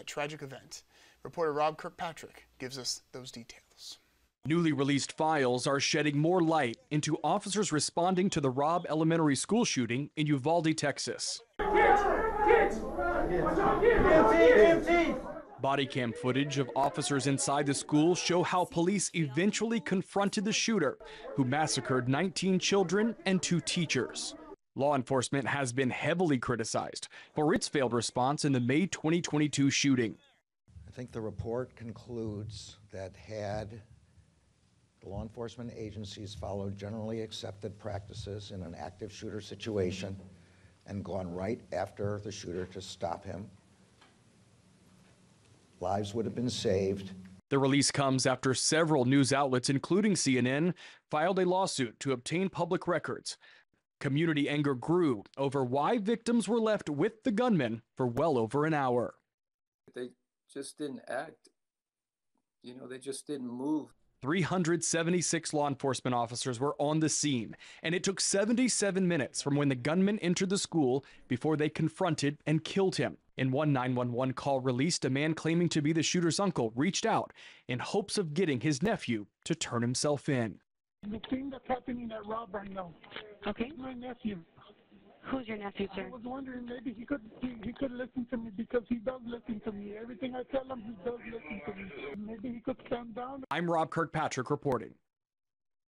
that tragic event. Reporter Rob Kirkpatrick gives us those details. Newly released files are shedding more light into officers responding to the Robb Elementary School shooting in Uvalde, Texas. Body cam footage of officers inside the school show how police eventually confronted the shooter, who massacred 19 children and 2 teachers. Law enforcement has been heavily criticized for its failed response in the May 2022 shooting. I think the report concludes that had the law enforcement agencies followed generally accepted practices in an active shooter situation and gone right after the shooter to stop him, lives would have been saved. The release comes after several news outlets, including CNN, filed a lawsuit to obtain public records. Community anger grew over why victims were left with the gunman for well over an hour. They just didn't act. They just didn't move. 376 law enforcement officers were on the scene, and it took 77 minutes from when the gunman entered the school before they confronted and killed him. In one 911 call released, a man claiming to be the shooter's uncle reached out in hopes of getting his nephew to turn himself in. The thing that's happening at Robb right now. Okay. My nephew. Who's your nephew, sir? I was wondering maybe he could listen to me because he does listen to me. Everything I tell him, he does listen to me. Maybe he could stand down. I'm Rob Kirkpatrick reporting.